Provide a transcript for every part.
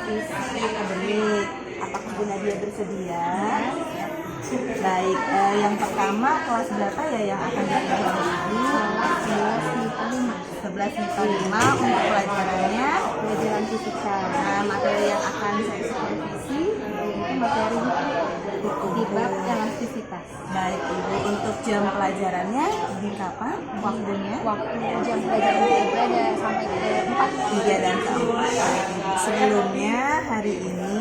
supervisi akademik. Apakah Bu Nadia bersedia? Baik, yang pertama kelas berapa ya yang akan dipelajari Ibu? 11 MIPA 5 untuk pelajarannya pelajaran fisika. Nah, materi yang akan saya supervisi itu materi di bab elastisitas. Baik Ibu, untuk jam pelajarannya di kapan? Waktunya? Waktu jam pelajaran 3 ada sampai ke 4. 3 dan 4. Sebelumnya hari ini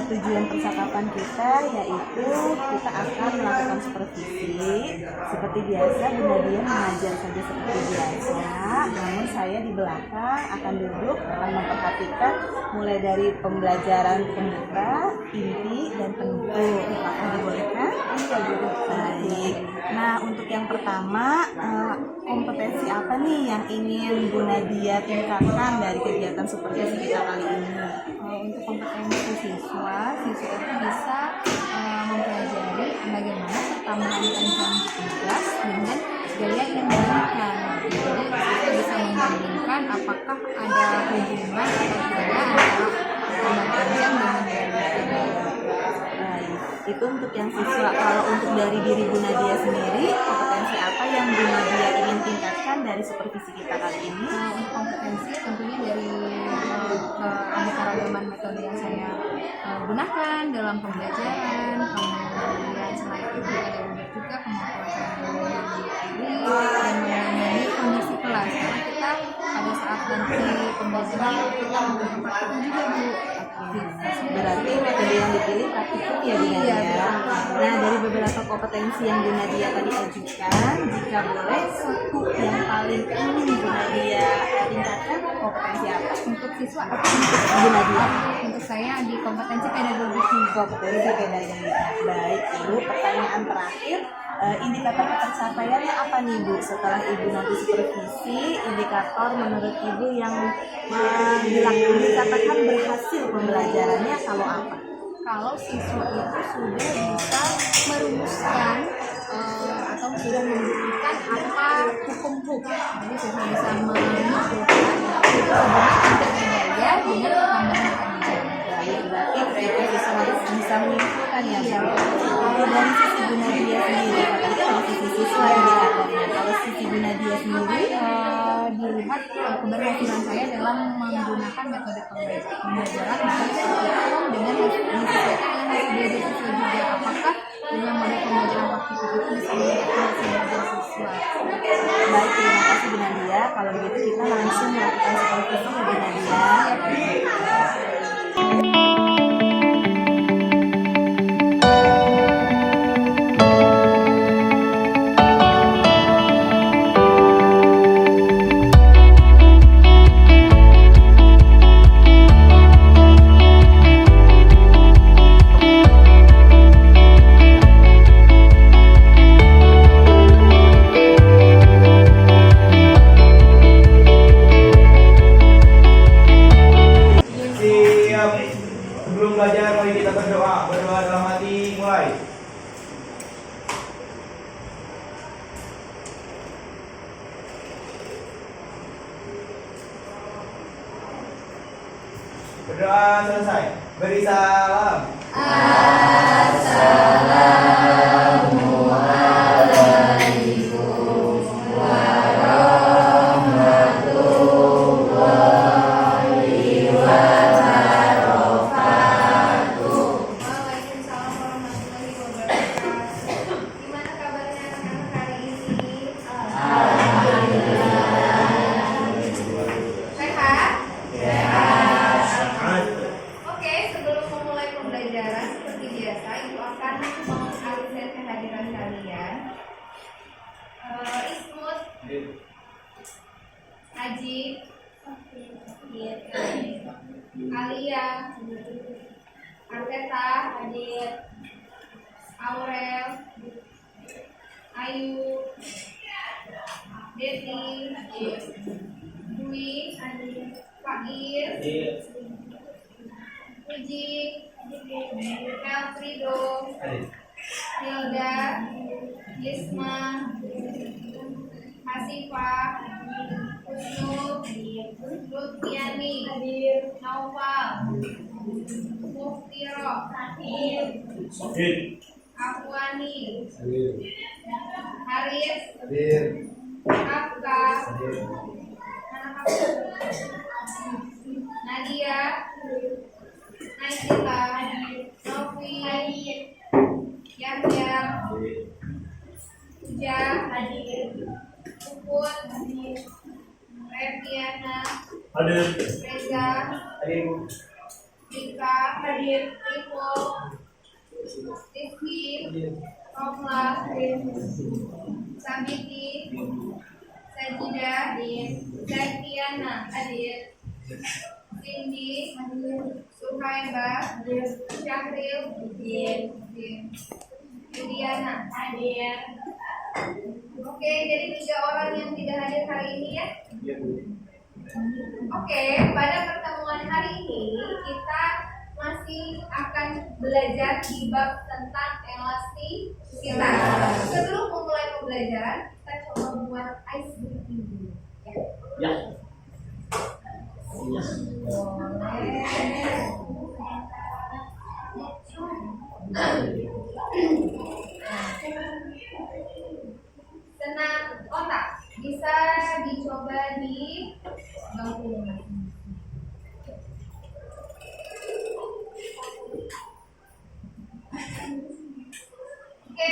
tujuan percakapan kita yaitu kita akan melakukan supervisi. Seperti biasa Bu Nadia mengajar saja seperti biasa, namun saya di belakang akan duduk, akan memperhatikan mulai dari pembelajaran pembuka, inti, dan penutup. Apakah dibolehkan? Baik. Nah, untuk yang pertama, kompetensi apa nih yang ingin Bu Nadia tingkatkan dari kegiatan supervisi kita kali ini? Untuk kompetensi siswa itu bisa mempelajari bagaimana pertambahan jam tugas dengan gaya yang diberikan. Jadi kita bisa membandingkan apakah ada hubungan atau tidak antara pertambahan jam dengan gaya. Baik, itu untuk yang siswa. Kalau untuk dari diri Bu Nadia sendiri, kompetensi apa yang Bu Nadia ingin tingkatkan dari supervisi kita kali ini? Untuk kompetensi tentunya dari keanekaragaman metode yang saya gunakan dalam pembelajaran, kemudian selain itu ada juga kemampuan saya diri dan mengenai kondisi kelas, karena kita pada saat nanti pembelajaran kita mempraktikkan juga Bu. Berarti metode yang dipilih praktikum ya Bu Nadia. Nah, dari beberapa kompetensi yang Bu Nadia tadi ajukan, jika boleh satu yang paling ingin Bu Nadia tingkatkan, kompetensi apa? Untuk siswa atau Untuk Bu Nadia? untuk saya di kompetensi pedagogik. Kompetensi pedagogik. Baik Ibu, pertanyaan terakhir, indikator pencapaiannya apa nih Bu? Setelah Ibu nanti supervisi, indikator menurut Ibu yang dikatakan berhasil pembelajarannya kalau apa? Kalau siswa itu sudah bisa merumuskan atau sudah membuktikan apa hukum. Jadi sudah bisa menunjukkan hubungan antara gaya dengan pertambahan jam. Baik, berarti mereka bisa menyimpulkan ya Bu. Kalau dari sisi Bu Nadia sendiri, tadi dari sisi siswa indikatornya. Kalau sisi Bu Nadia sendiri, Dilihat keberhasilan saya dalam menggunakan metode pembelajaran dengan menyesuaikan dengan hasil belajar siswa juga. Apakah dengan model pembelajaran waktu itu bisa meningkatkan hasil belajar siswa? baik, terima kasih Bu Nadia. Kalau begitu kita langsung melakukan supervisi ya Bu Nadia. Sebelum belajar, mari kita berdoa. Berdoa dalam hati, mulai. Berdoa selesai. Beri salam. Waalaikumsalam warahmatullahi wabarakatuh. Gimana kabarnya anak-anak hari ini? Sehat? Oke, sebelum memulai pembelajaran seperti biasa, Ibu akan mengabsen kehadiran kalian. Ismut, Haji, Alia, Arteta, Hadir, Aurel, Ayu, Deti, Dwi, Fakir, Puji, Elfrido, Hilda, Isma, Hasifah, Lutfiani, Naufal, Muftiro, Afwani, Haris, Afka, Nadia, Naisila, Novi, Yahya, Uja, Puput, Reviana, Reza, Rika, Rivo, Rizky, Romla, Sabiti, Sajida, Zaikiana, Cindy, Suhaiba, Syahril, Juliana, Oke, jadi 3 orang yang tidak hadir hari ini ya. Oke, pada pertemuan hari ini kita masih akan belajar di bab tentang elastisitas. Sebelum memulai pembelajaran, kita coba buat ice breaking dulu. Ya. Senam otak bisa dicoba di bangku masing-masing. Oke.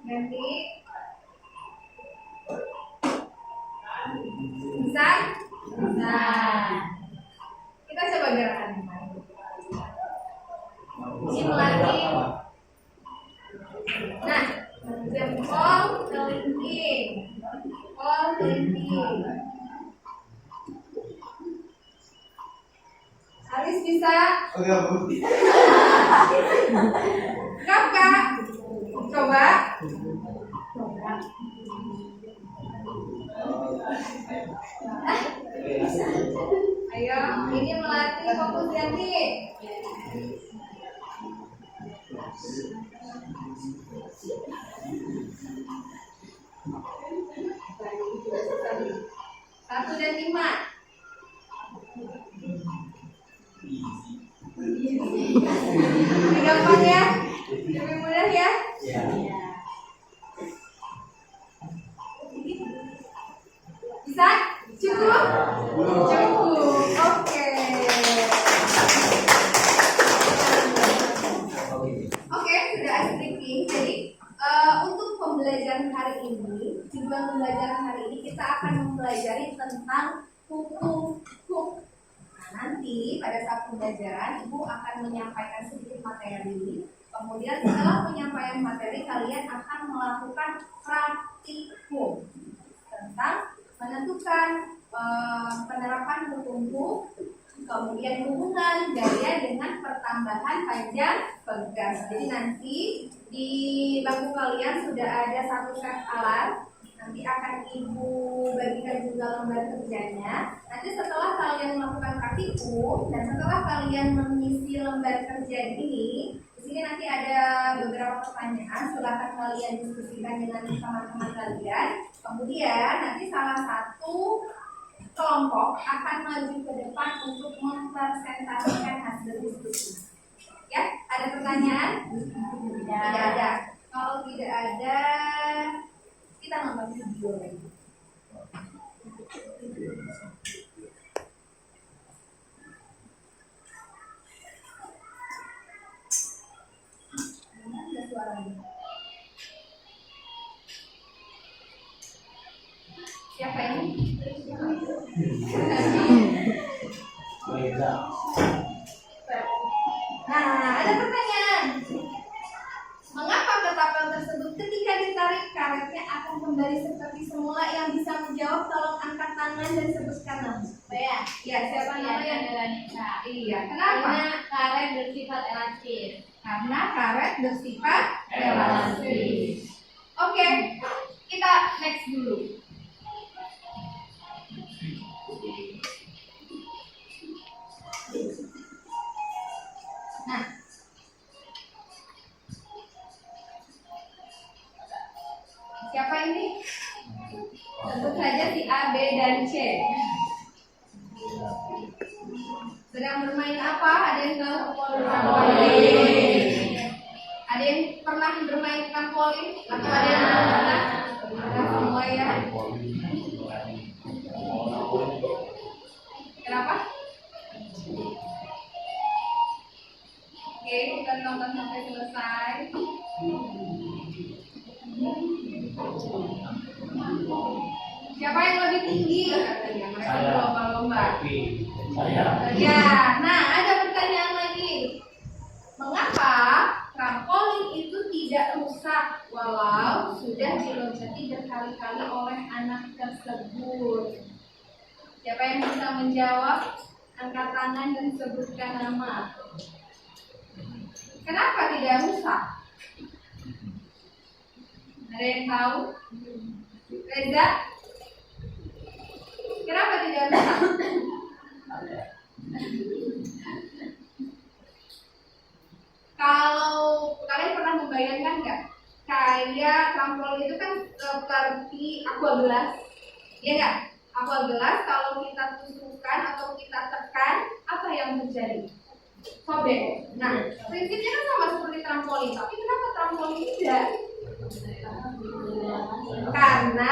Ganti. Bisa? Bisa. Kita coba gerakan. Ini melatih. Nah, jempol kelingking, jempol kelingking. Haris bisa? Kakak, coba. Ayo, ini melatih fokus Yanti. Satu dan 5. Lebih gampang ya? Lebih mudah ya? Bisa? Cukup? Cukup. Oke. Oke, sudah asik. Jadi untuk pembelajaran hari ini, tujuan pembelajaran hari ini kita akan mempelajari tentang hukum. Nah, nanti pada saat pembelajaran Ibu akan menyampaikan sedikit materi. Kemudian setelah penyampaian materi kalian akan melakukan praktikum tentang menentukan penerapan hukum, kemudian hubungan gaya dengan pertambahan panjang pegas. Jadi nanti di bangku kalian sudah ada satu set alat. Nanti akan Ibu bagikan juga lembar kerjanya. Nanti setelah kalian melakukan praktikum dan setelah kalian mengisi lembar kerja ini, di sini nanti ada beberapa pertanyaan. Silakan kalian diskusikan dengan teman-teman kalian. Kemudian nanti salah satu kelompok akan maju ke depan untuk mempresentasikan hasil diskusi. Ya, ada pertanyaan? Tidak ada. Kalau tidak ada, kita nonton video lagi. Ada suaranya. Siapa ini? Nah, ada pertanyaan. Mengapa ketapel tersebut ketika ditarik karetnya akan kembali seperti semula? Yang bisa menjawab tolong angkat tangan dan sebutkan nama. Ya, siapa namanya? Iya, kenapa? Karena karet bersifat elastis. Karena karet bersifat elastis. Oke, kita next dulu. Nah, siapa ini? Sedang bermain apa? Ada yang tahu? Trampolin. Ada yang pernah bermain trampolin? Atau ada yang belum pernah? Pernah semua ya. Kenapa? Oke, kita tonton sampai selesai. Siapa yang lebih tinggi? Katanya mereka berlomba-lomba. Ya, nah ada pertanyaan lagi. Mengapa trampolin itu tidak rusak walau sudah diloncati berkali-kali oleh anak tersebut? Siapa yang bisa menjawab? Angkat tangan dan sebutkan nama. Kenapa tidak rusak? Ada yang tahu? Reza? Kenapa tidak rusak? Kalau kalian pernah membayangkan nggak, kayak trampolin itu kan seperti aqua gelas, ya nggak? Aqua gelas kalau kita tusukkan atau kita tekan, apa yang terjadi? Sobek. Nah, prinsipnya kan sama seperti trampolin, tapi kenapa trampolin tidak? Karena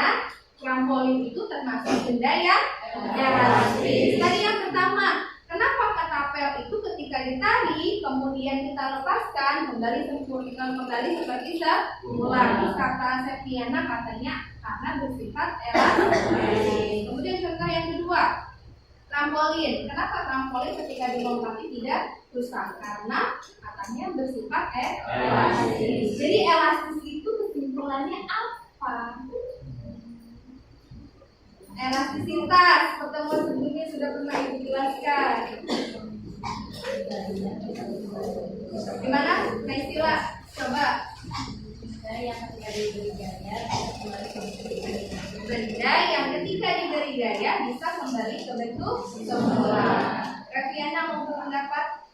trampolin itu termasuk benda yang elastis. Tadi yang pertama, kenapa ketapel itu ketika ditarik kemudian kita lepaskan kembali seperti semula? Kata Septiana katanya karena bersifat elastis. Kemudian contoh yang kedua, trampolin. Kenapa trampolin ketika dilompati tidak rusak? Karena katanya bersifat elastis. Jadi elastis itu kesimpulannya apa? Elastisitas, pertemuan sebelumnya sudah pernah Ibu jelaskan. Gimana? Naisila, coba. Benda yang ketika diberi gaya bisa kembali ke bentuk semula. Reviana mau berpendapat?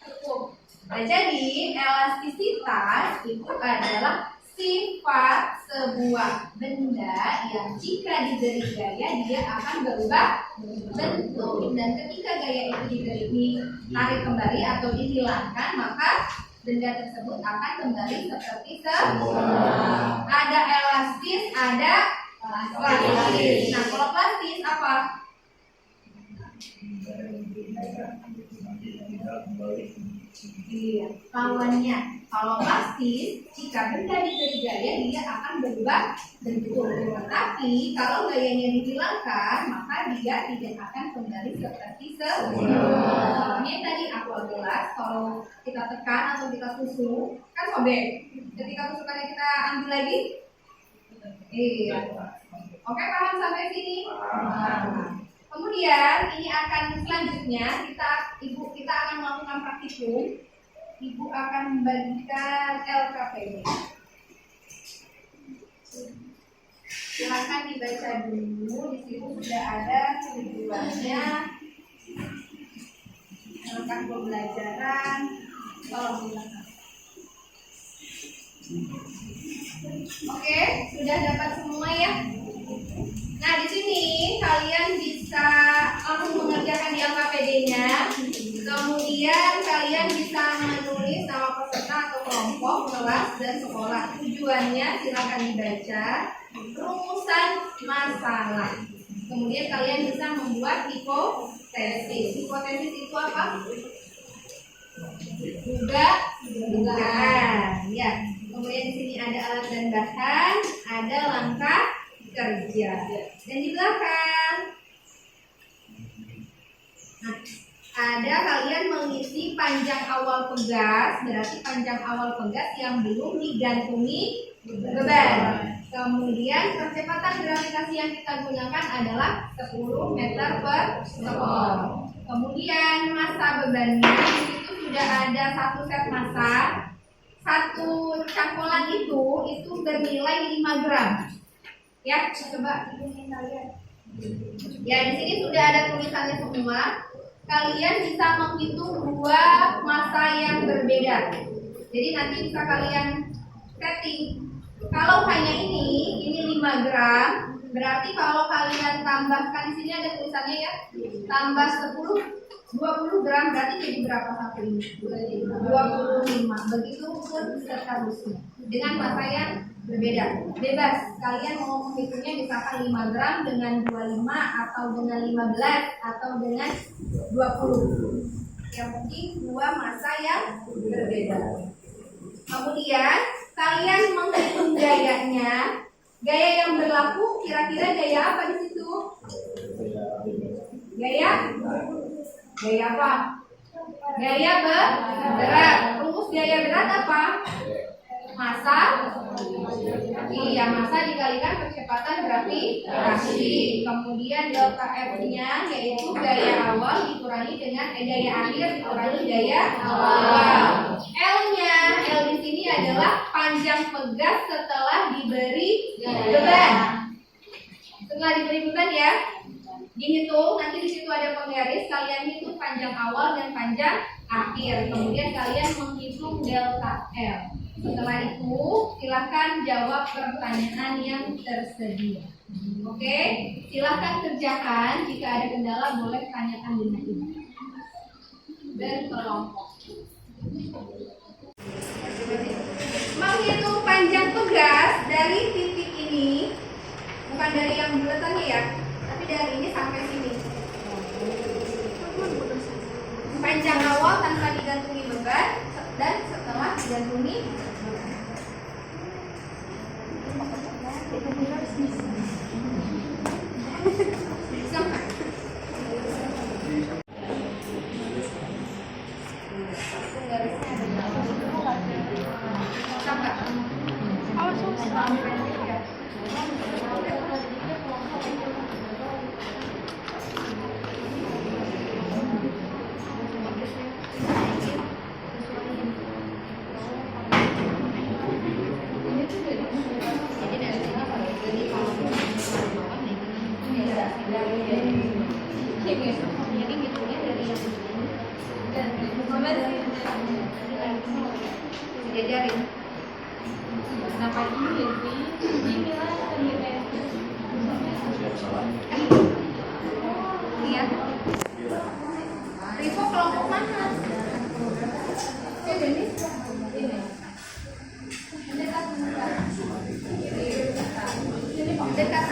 Cukup. Nah, jadi elastisitas itu adalah sifat sebuah benda yang jika diberi gaya dia akan berubah bentuk, dan ketika gaya itu ditarik kembali atau dihilangkan maka benda tersebut akan kembali seperti semula. Ada elastis, ada plastis. Nah, kalau plastis apa? Iya, lawannya. Kalau plastis, jika benda diberi gaya dia akan berubah bentuk. Tapi kalau gayanya dihilangkan, maka dia tidak akan kembali seperti semula. Ini tadi aqua gelas, kalau kita tekan atau kita tusuk, kan sobek. Ketika tusukannya kita ambil lagi, iya. Oke, paham sampai sini? Kemudian ini akan selanjutnya kita akan melakukan praktikum. Ibu akan membagikan LKPD. Silakan dibaca dulu. Di situ sudah ada tujuannya, rekan pembelajaran. Tolong silakan. Oke, sudah dapat semua ya. Nah, di sini kalian bisa langsung mengerjakan di LKPD-nya. Kemudian kalian bisa menulis nama peserta atau kelompok, kelas, dan sekolah. Tujuannya silakan dibaca. Rumusan masalah. Kemudian kalian bisa membuat hipotesis. Hipotesis itu apa? Dugaan. Ya. Kemudian di sini ada alat dan bahan, ada langkah kerja. Dan di belakang, nah, ada kalian mengisi panjang awal pegas, berarti panjang awal pegas yang belum digantungi beban. Kemudian percepatan gravitasi yang kita gunakan adalah 10 meter per sekon. Kemudian massa bebannya itu sudah ada satu set massa. Satu cangkolan itu bernilai 5 gram. Ya, coba hitungin kalian. Ya, di sini sudah ada tulisannya semua. Kalian bisa menghitung dua massa yang berbeda. Jadi nanti bisa kalian setting. Kalau hanya ini 5 gram, berarti kalau kalian tambahkan di sini ada tulisannya ya. tambah 20 gram berarti jadi berapa satu ini? 25. Begitu pun seterusnya. Dengan masa yang berbeda. Bebas. Kalian mau menghitungnya misalkan 5 gram dengan 25 atau dengan 15 atau dengan 20. Yang penting dua masa yang berbeda. Kemudian kalian menghitung gayanya. Gaya yang berlaku kira-kira gaya apa di situ? Gaya apa? Gaya berat. Rumus gaya berat apa? Massa. Iya, massa dikalikan kecepatan gravitasi. Kemudian delta F-nya yaitu gaya awal dikurangi dengan gaya akhir dikurangi gaya awal. L-nya, L di sini adalah panjang pegas setelah diberi beban. Setelah diberi beban ya, dihitung. Nanti di situ ada penggaris. Kalian hitung panjang awal dan panjang akhir. Kemudian kalian menghitung delta L. Setelah itu, silakan jawab pertanyaan yang tersedia. Oke, silakan kerjakan. Jika ada kendala, boleh tanyakan dengan ibu dan kelompok. Menghitung panjang pegas dari titik ini, bukan dari yang buletannya ya, tapi dari ini sampai sini. Panjang awal tanpa digantungi beban dan setelah digantungi sampai diajarin. Kenapa ini sih? Inilah iya. Rivo kelompok mana? Denis. Ini. Dekat.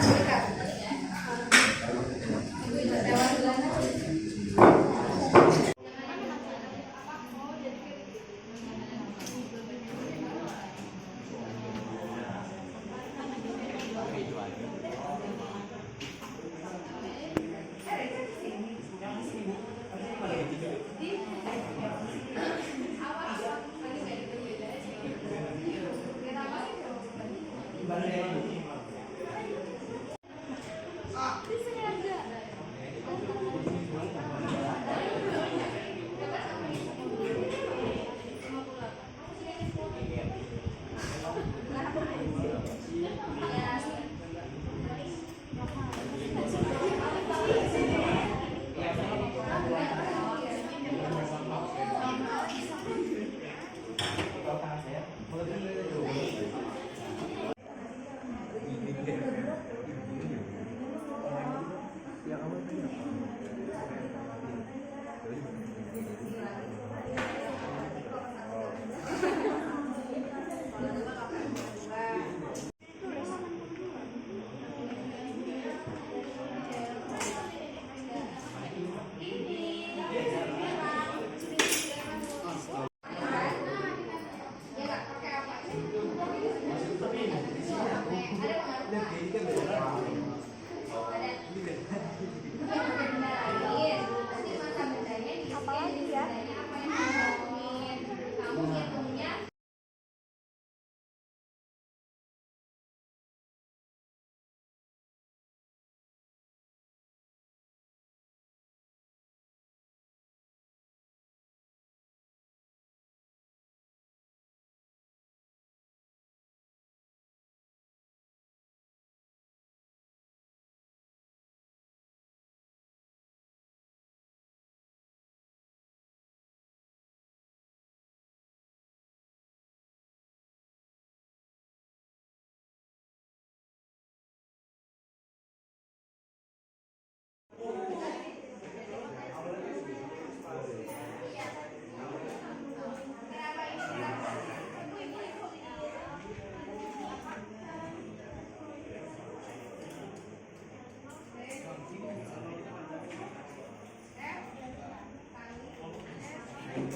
Oh iya.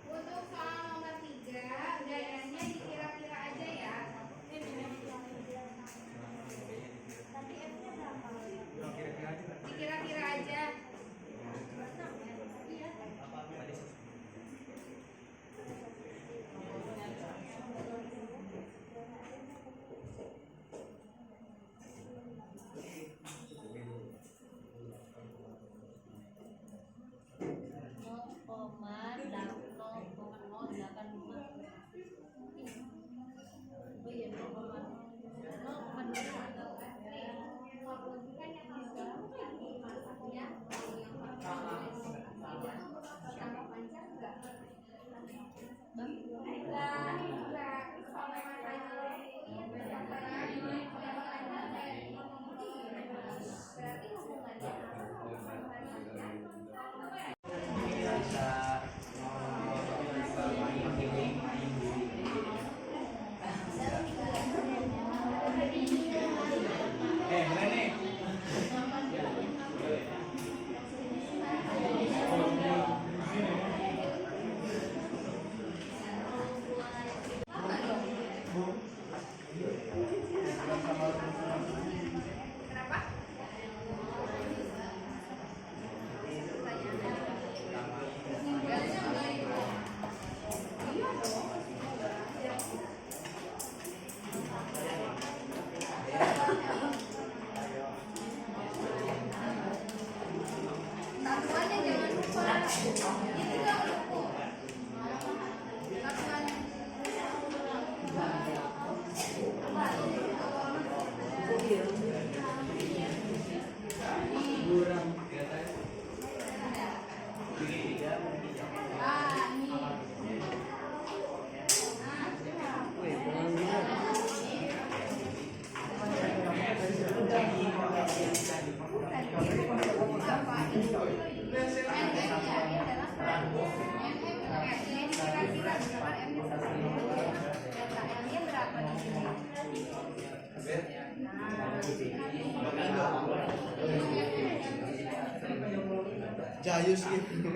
Untuk soal nomor 3, gayanya dikira-kira aja ya. Dikira-kira aja. Satuannya jangan lupa. Ini nggak cukup. Satuannya. Jayus gitu.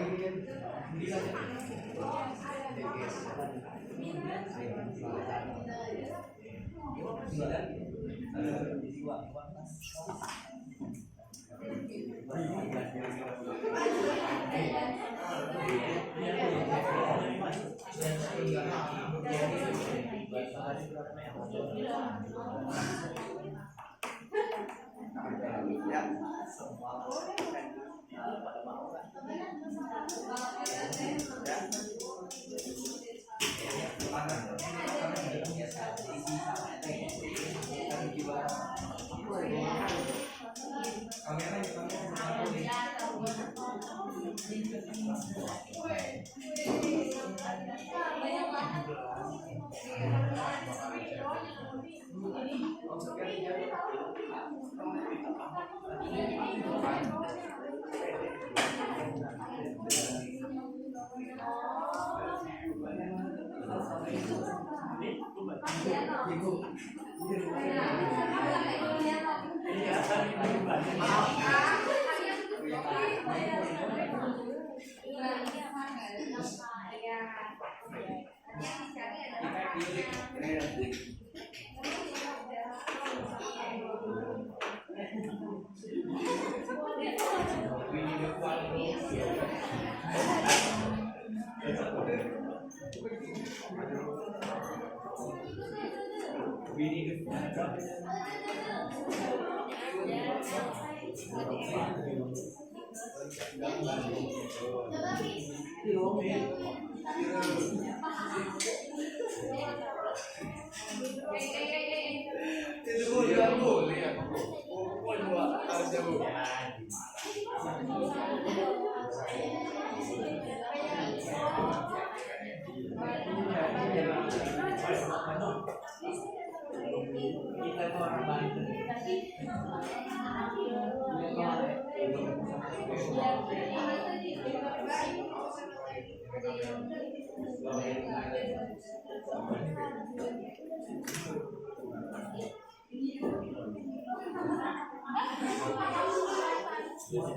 Oke,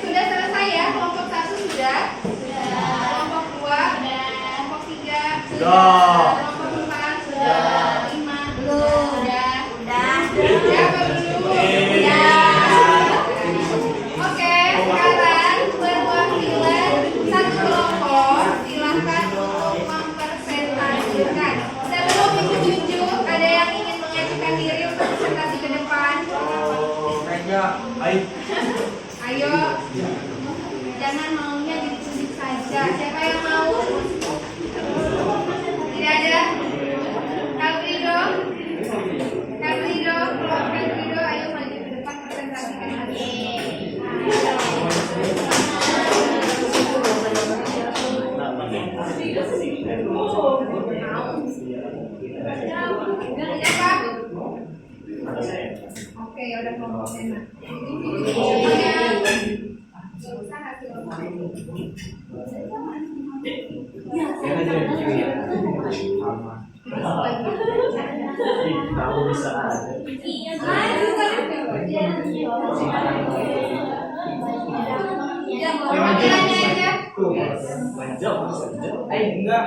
sudah selesai ya. Kelompok 1 sudah. Kelompok 2 kelompok 3 Sudah. Kelompok 4 sudah. 5 belum. Sudah apa belum? Oke, sekarang perwakilan satu kelompok silahkan untuk mempresentasikan. Sebelum Ibu tunjuk, ada yang ingin mengajukan diri untuk presentasi ke depan? Ayo, jangan maunya ditunjuk saja. Siapa yang mau? Tidak ada? Kalrido, kelompok Kalrido, ayo maju ke depan presentasikan lagi. Siapa? Oke, ya udah kelompok enak. Kamu bisa aja. Enggak.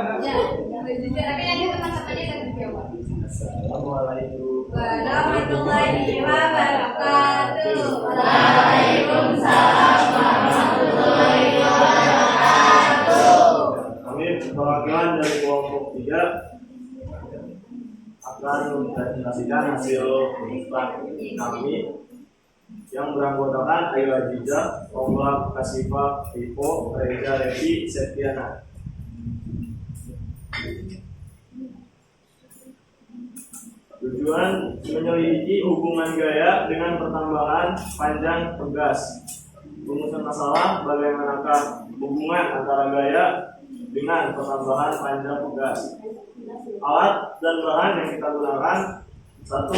Tapi nanti teman-temannya akan dijawab. Assalamualaikum Warahmatullahi wabarakatuh. Waalaikumsalam warahmatullahi wabarakatuh. Kami perwakilan dari kelompok 3 akan mempresentasikan hasil musrah kami yang beranggotakan Ayu Aziza, Omla, Kasifa, Rivo, Reza, Revi, Septiana. Tujuan menyelidiki hubungan gaya dengan pertambahan panjang tegas. Rumusan masalah bagaimanakah hubungan antara gaya dengan pertambahan panjang tegas. Alat dan bahan yang kita gunakan: 1.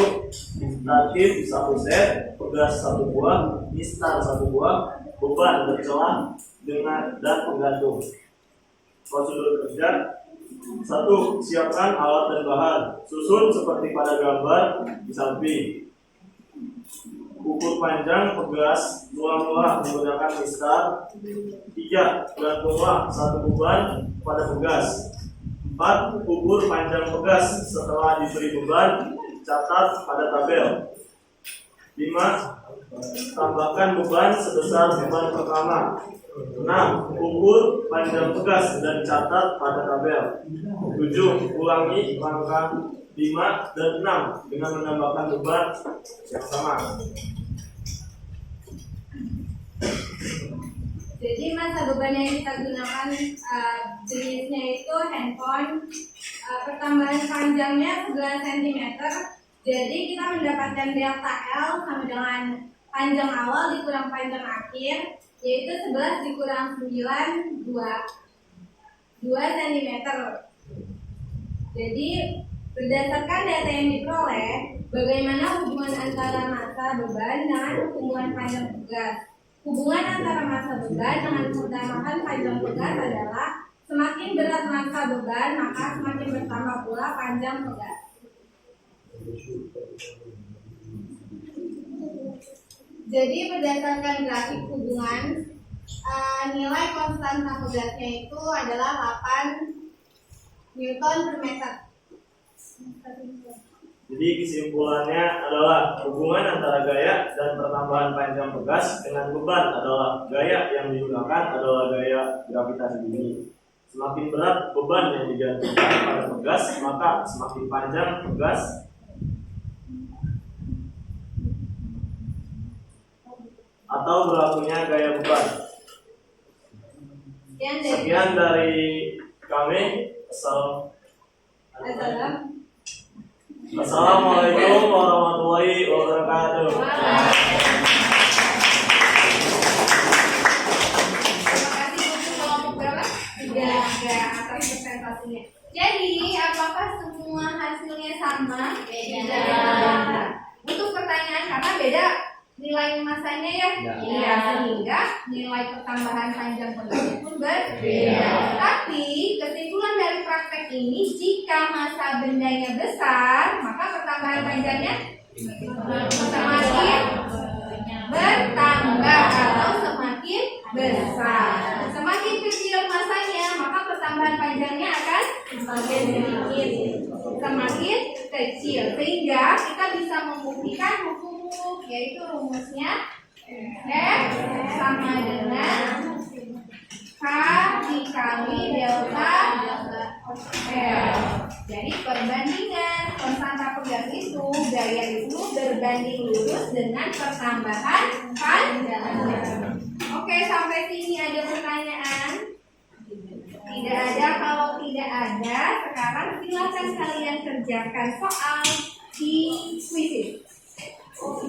Statif 1 set, pegas 1 buah, instan 1 buah, beban bercelah dengan dan penggantung. Prosedur kerja: 1. Siapkan alat dan bahan. Susun seperti pada gambar di samping. Ukur panjang pegas mula-mula menggunakan mistar. 3. Gantunglah 1 beban pada pegas. 4. Ukur panjang pegas setelah diberi beban. Catat pada tabel. 5. Tambahkan beban sebesar beban pertama. 6. Ukur panjang pegas dan catat pada tabel. 7. Ulangi langkah 5 dan 6 dengan menambahkan beban yang sama. Jadi masa beban yang kita gunakan jenisnya itu handphone. Pertambahan panjangnya 11 cm. Jadi kita mendapatkan delta L sama dengan panjang awal dikurang panjang akhir, yaitu 11 dikurang 9, 2 cm. Jadi berdasarkan data yang diperoleh, bagaimana hubungan antara massa beban dengan hubungan panjang pegas. Hubungan antara massa beban dengan pertambahan panjang pegas adalah semakin berat massa beban, maka semakin bertambah pula panjang pegas. Jadi berdasarkan grafik hubungan, nilai konstanta pegasnya itu adalah 8 Newton per meter. Jadi kesimpulannya adalah hubungan antara gaya dan pertambahan panjang pegas dengan beban adalah gaya yang digunakan adalah gaya gravitasi bumi. Semakin berat beban yang digantungkan pada pegas, maka semakin panjang pegas. Atau berlakunya gaya beban. Sekian dari kami. Assalamualaikum warahmatullahi wabarakatuh. Terima kasih untuk kelompok berapa? 3 atas presentasinya. Jadi apakah semua hasilnya sama? Beda. Untuk pertanyaan karena beda nilai masanya ya? Iya, sehingga nilai pertambahan panjang pegasnya pun berbeda. Tapi kesimpulan dari praktek ini, jika masa bendanya besar, maka pertambahan panjangnya semakin bertambah atau semakin besar. Semakin kecil masanya, maka pertambahan panjangnya akan semakin sedikit, semakin kecil. Sehingga kita bisa membuktikan hukum, yaitu rumusnya F sama dengan K dikali delta L. Jadi perbandingan konstanta pegas itu, gaya itu berbanding lurus dengan pertambahan panjang. Oke, sampai sini ada pertanyaan? Tidak ada. Kalau tidak ada, sekarang silakan kalian kerjakan soal di kuisis.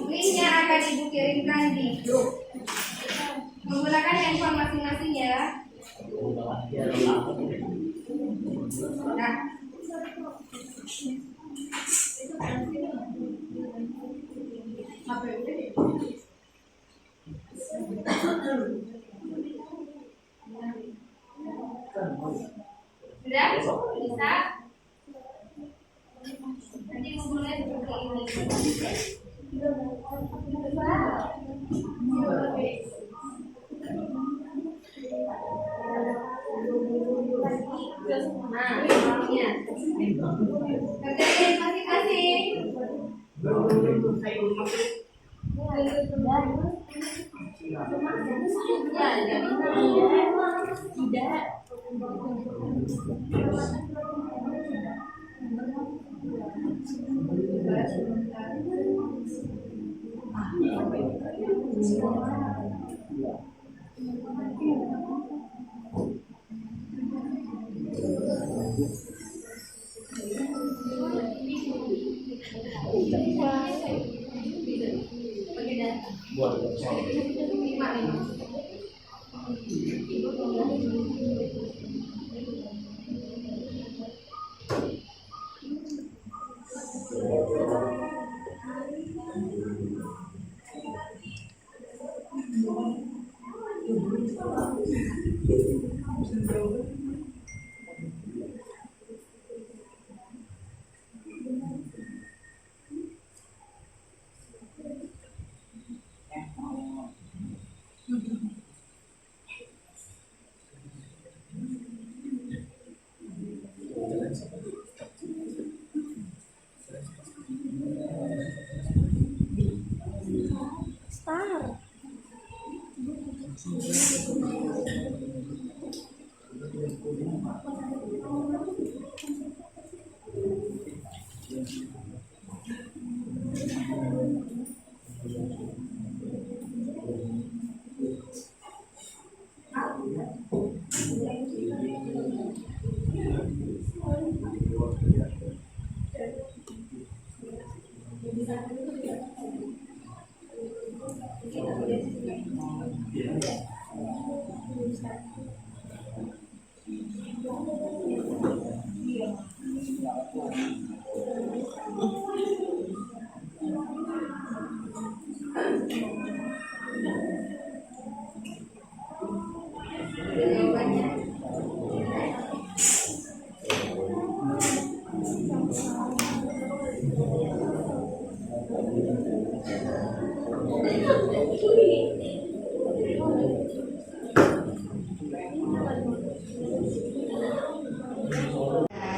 Linknya akan ibu kirimkan di grup. Menggunakan handphone masing-masing ya. Nah. Sudah? Bisa? Nanti ngomongnya seperti ini. Nah, ini kerjain masing-masing.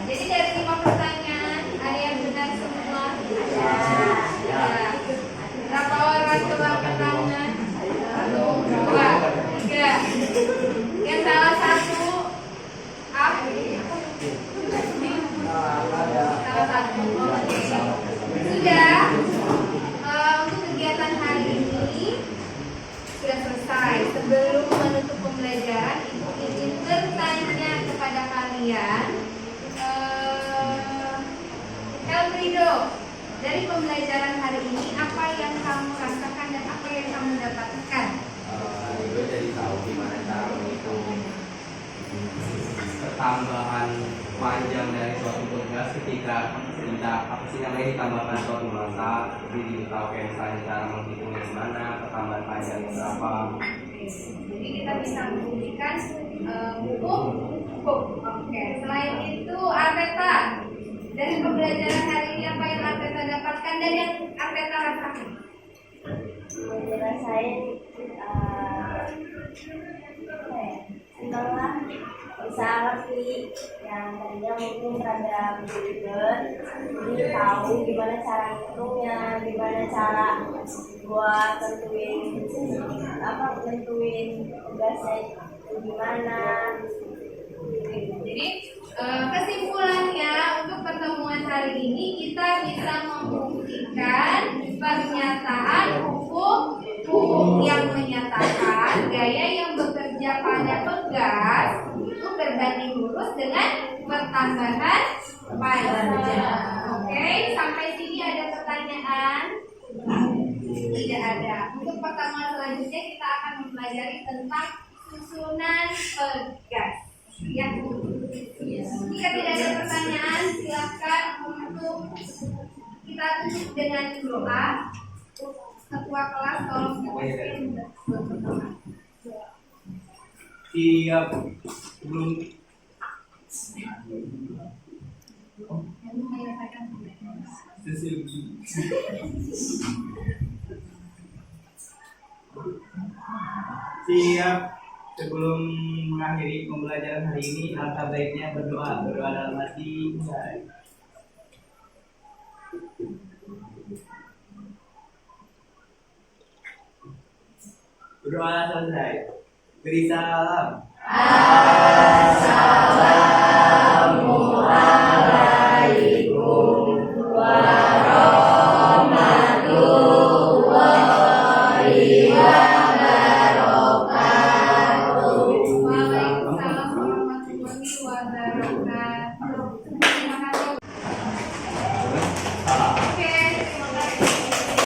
Jadi dari 5 pertanyaan ada yang benar semua? Ya. Berapa orang coba angkat tangan? 1, 2, 3. Yang salah satu salah satu. Oke. Sudah. Untuk kegiatan hari ini sudah selesai. Sebelum menutup pembelajaran, Ibu ingin bertanya kepada kalian. Elfrido, dari pembelajaran hari ini apa yang kamu rasakan dan apa yang kamu dapatkan? Itu jadi tahu gimana cara menghitung pertambahan panjang dari suatu tugas ketika apa sih namanya ditambahkan suatu masa lebih tahu kayak misalnya cara menghitungnya gimana, pertambahan panjangnya berapa. Jadi kita bisa membuktikan hukum. Oke. Selain itu, Arteta, dari pembelajaran hari ini apa yang Arteta dapatkan dan yang Arteta rasakan? Ngerasain setelah bisa ngerti yang tadinya mungkin rada ribet, jadi tahu gimana cara ngitungnya, gimana cara buat tentuin tugasnya itu gimana. Jadi kesimpulannya untuk pertemuan hari ini kita bisa membuktikan pernyataan hukum yang menyatakan gaya yang bekerja pada pegas itu berbanding lurus dengan pertambahan panjang. Oke, sampai sini ada pertanyaan? Tidak ada. Untuk pertemuan selanjutnya kita akan mempelajari tentang susunan pegas. Ya. Jika tidak ada pertanyaan, silakan untuk kita tutup dengan doa. Ketua kelas tolong memimpin doa. Siap. Belum. Siap. Sebelum mengakhiri pembelajaran hari ini, alangkah baiknya berdoa dalam hati. Berdoa selesai. Beri salam. Assalamualaikum